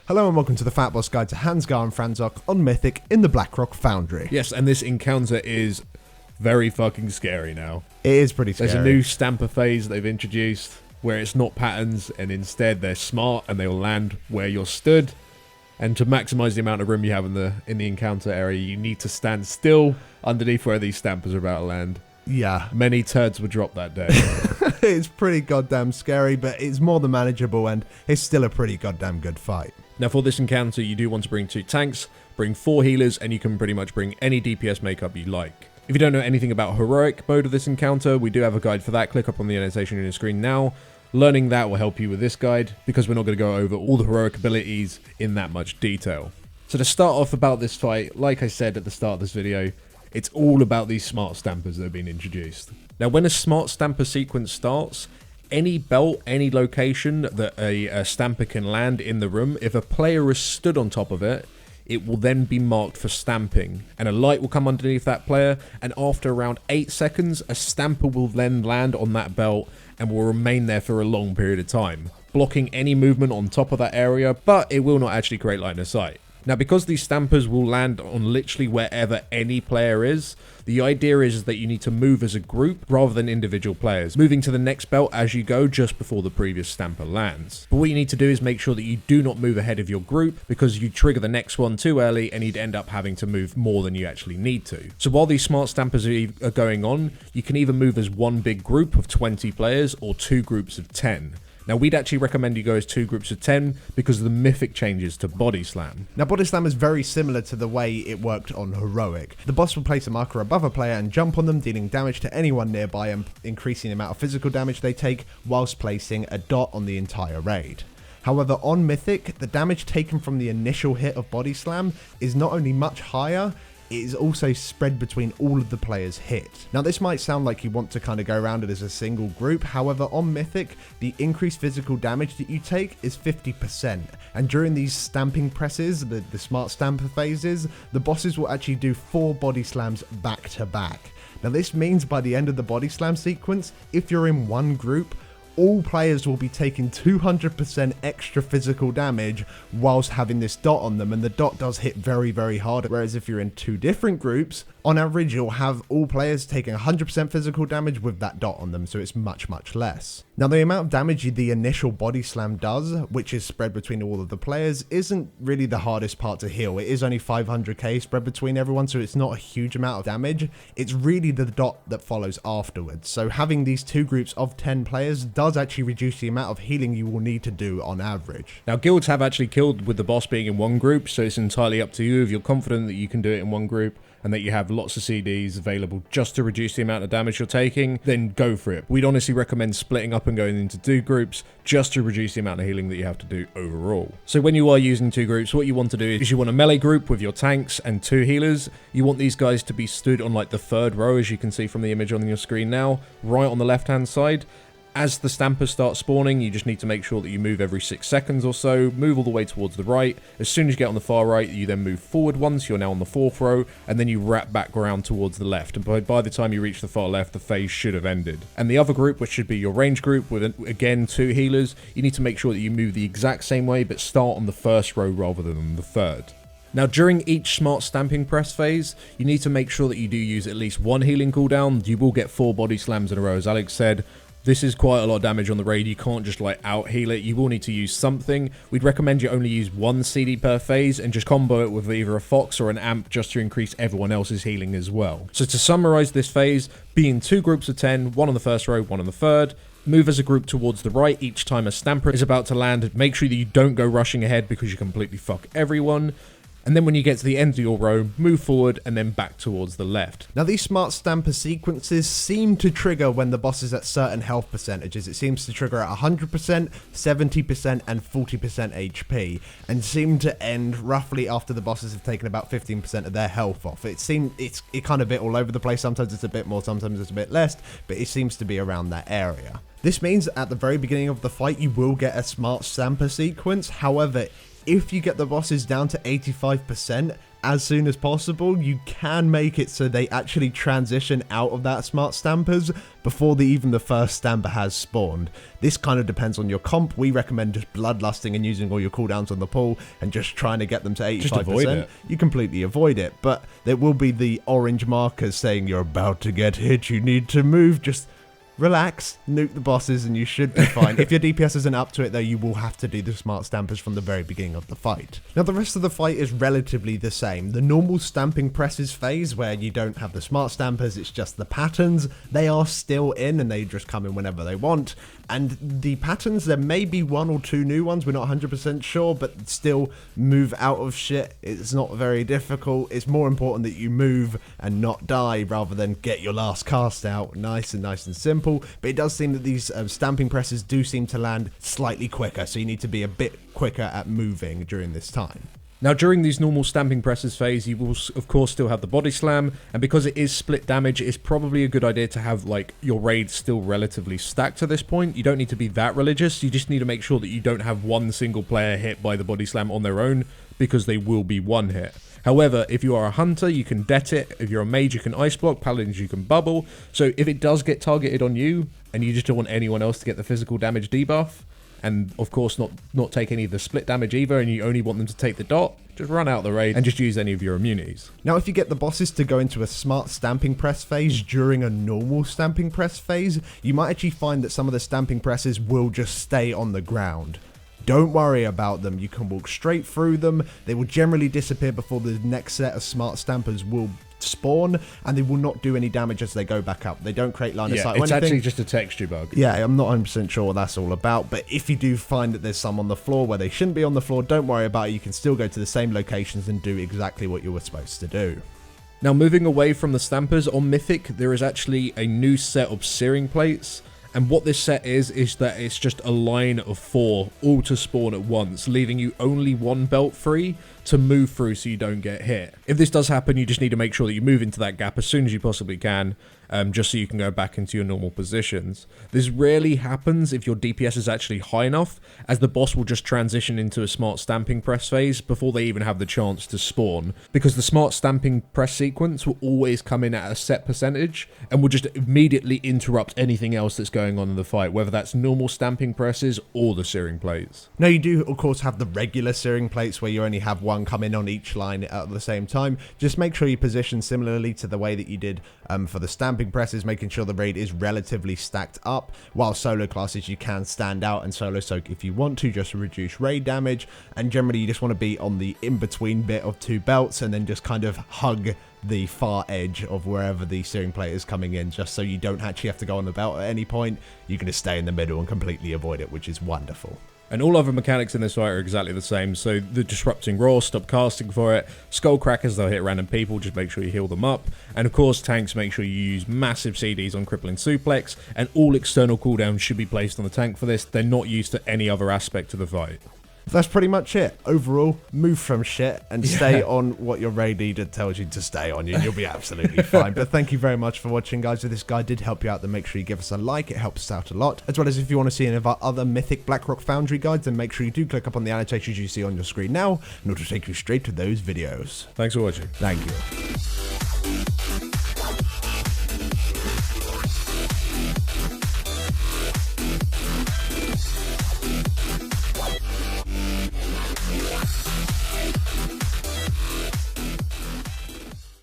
Hello and welcome to the FatBOSS guide to Hans'gar and Franzok on Mythic in the Blackrock Foundry. Yes, and this encounter is very fucking scary now. It is pretty scary. There's a new stamper phase they've introduced where it's not patterns and instead they're smart and they'll land where you're stood. And to maximize the amount of room you have in the encounter area, you need to stand still underneath where these stampers are about to land. Yeah. Many turds were dropped that day. It's pretty goddamn scary, but it's more than manageable and it's still a pretty goddamn good fight. Now for this encounter, you do want to bring 2 tanks, bring 4 healers, and you can pretty much bring any DPS makeup you like. If you don't know anything about heroic mode of this encounter, we do have a guide for that. Click up on the annotation on your screen now. Learning that will help you with this guide, because we're not going to go over all the heroic abilities in that much detail. So to start off about this fight, like I said at the start of this video, it's all about these smart stampers that have been introduced. Now when a smart stamper sequence starts, any belt, any location that a stamper can land in the room, if a player is stood on top of it, it will then be marked for stamping, and a light will come underneath that player, and after around 8 seconds, a stamper will then land on that belt and will remain there for a long period of time, blocking any movement on top of that area, but it will not actually create line of sight. Now because these stampers will land on literally wherever any player is, the idea is that you need to move as a group rather than individual players, moving to the next belt as you go just before the previous stamper lands. But what you need to do is make sure that you do not move ahead of your group, because you trigger the next one too early and you'd end up having to move more than you actually need to. So while these smart stampers are going on, you can either move as one big group of 20 players or 2 groups of 10. Now, we'd actually recommend you go as 2 groups of 10 because of the mythic changes to Body Slam. Now, Body Slam is very similar to the way it worked on Heroic. The boss will place a marker above a player and jump on them, dealing damage to anyone nearby and increasing the amount of physical damage they take, whilst placing a dot on the entire raid. However, on Mythic, the damage taken from the initial hit of Body Slam is not only much higher, it is also spread between all of the players hit. Now this might sound like you want to kind of go around it as a single group, however on Mythic, the increased physical damage that you take is 50%, and during these stamping presses, the smart stamper phases, the bosses will actually do 4 body slams back to back. Now this means by the end of the body slam sequence, if you're in one group, all players will be taking 200% extra physical damage whilst having this dot on them, and the dot does hit very, very hard. Whereas if you're in 2 different groups, on average you'll have all players taking 100% physical damage with that dot on them, so it's much, much less. Now the amount of damage the initial body slam does, which is spread between all of the players, isn't really the hardest part to heal. It is only 500k spread between everyone, so it's not a huge amount of damage. It's really the dot that follows afterwards. So having these 2 groups of 10 players does actually reduce the amount of healing you will need to do on average. Now guilds have actually killed with the boss being in one group, so it's entirely up to you. If you're confident that you can do it in one group and that you have lots of CDs available just to reduce the amount of damage you're taking, then go for it. We'd honestly recommend splitting up and going into 2 groups just to reduce the amount of healing that you have to do overall. So when you are using 2 groups, what you want to do is you want a melee group with your tanks and 2 healers. You want these guys to be stood on like the 3rd row, as you can see from the image on your screen now, right on the left hand side. As the stampers start spawning, you just need to make sure that you move every 6 seconds or so, move all the way towards the right. As soon as you get on the far right, you then move forward once, you're now on the 4th row, and then you wrap back around towards the left. And by the time you reach the far left, the phase should have ended. And the other group, which should be your range group with, again, 2 healers, you need to make sure that you move the exact same way, but start on the 1st row rather than the 3rd. Now during each smart stamping press phase, you need to make sure that you do use at least 1 healing cooldown. You will get 4 body slams in a row, as Alex said. This is quite a lot of damage on the raid. You can't just like out heal it. You will need to use something. We'd recommend you only use 1 CD per phase and just combo it with either a Fox or an Amp just to increase everyone else's healing as well. So to summarize this phase, be in 2 groups of 10, 1 on the 1st row, 1 on the 3rd. Move as a group towards the right each time a stamper is about to land. Make sure that you don't go rushing ahead because you completely fuck everyone. And then when you get to the end of your row, move forward and then back towards the left. Now these smart stamper sequences seem to trigger when the boss is at certain health percentages. It seems to trigger at 100%, 70% and 40% HP, and seem to end roughly after the bosses have taken about 15% of their health off. It kind of a bit all over the place. Sometimes it's a bit more, sometimes it's a bit less, but it seems to be around that area. This means at the very beginning of the fight you will get a smart stamper sequence. However, if you get the bosses down to 85%, as soon as possible, you can make it so they actually transition out of that smart stampers before even the first stamper has spawned. This kind of depends on your comp. We recommend just bloodlusting and using all your cooldowns on the pool and just trying to get them to 85%. Just avoid it. You completely avoid it, but there will be the orange markers saying you're about to get hit, you need to move. Just relax, nuke the bosses, and you should be fine. If your DPS isn't up to it, though, you will have to do the smart stampers from the very beginning of the fight. Now, the rest of the fight is relatively the same. The normal stamping presses phase, where you don't have the smart stampers, it's just the patterns, they are still in, and they just come in whenever they want. And the patterns, there may be 1 or 2 new ones, we're not 100% sure, but still move out of shit. It's not very difficult. It's more important that you move and not die rather than get your last cast out nice and simple. But it does seem that these stamping presses do seem to land slightly quicker, so you need to be a bit quicker at moving during this time. Now, during these normal stamping presses phase, you will, of course, still have the body slam, and because it is split damage, it's probably a good idea to have, like, your raid still relatively stacked to this point. You don't need to be that religious, you just need to make sure that you don't have one single player hit by the body slam on their own, because they will be one hit. However, if you are a hunter, you can det it. If you're a mage, you can ice block. Paladins, you can bubble. So if it does get targeted on you, and you just don't want anyone else to get the physical damage debuff, and of course not take any of the split damage either, and you only want them to take the dot, just run out the raid and just use any of your immunities. Now, if you get the bosses to go into a smart stamping press phase during a normal stamping press phase, you might actually find that some of the stamping presses will just stay on the ground. Don't worry about them, you can walk straight through them. They will generally disappear before the next set of smart stampers will spawn, and they will not do any damage as they go back up. They don't create line of sight or anything. It's actually just a texture bug. Yeah, I'm not 100% sure what that's all about, but if you do find that there's some on the floor where they shouldn't be on the floor, don't worry about it. You can still go to the same locations and do exactly what you were supposed to do. Now, moving away from the stampers, on Mythic, there is actually a new set of searing plates. And what this set is that it's just a line of 4, all to spawn at once, leaving you only 1 belt free to move through so you don't get hit. If this does happen, you just need to make sure that you move into that gap as soon as you possibly can, just so you can go back into your normal positions. This rarely happens if your DPS is actually high enough, as the boss will just transition into a smart stamping press phase before they even have the chance to spawn, because the smart stamping press sequence will always come in at a set percentage and will just immediately interrupt anything else that's going on in the fight, whether that's normal stamping presses or the searing plates. Now, you do of course have the regular searing plates where you only have 1 come in on each line at the same time. Just make sure you position similarly to the way that you did for the stamping presses, making sure the raid is relatively stacked up. While solo classes, you can stand out and solo soak if you want to, just to reduce raid damage, and generally you just want to be on the in-between bit of 2 belts and then just kind of hug the far edge of wherever the searing plate is coming in, just so you don't actually have to go on the belt at any point. You can just stay in the middle and completely avoid it, which is wonderful. And all other mechanics in this fight are exactly the same. So the disrupting roar, stop casting for it. Skull crackers, they'll hit random people, just make sure you heal them up. And of course, tanks, make sure you use massive CDs on crippling suplex. And all external cooldowns should be placed on the tank for this. They're not used to any other aspect of the fight. That's pretty much it. Overall, move from shit and stay on what your raid leader tells you to stay on, and you'll be absolutely fine. But thank you very much for watching, guys. If this guide did help you out, then make sure you give us a like. It helps us out a lot. As well as if you want to see any of our other Mythic Blackrock Foundry guides, then make sure you do click up on the annotations you see on your screen now, and it'll take you straight to those videos. Thanks for watching. Thank you.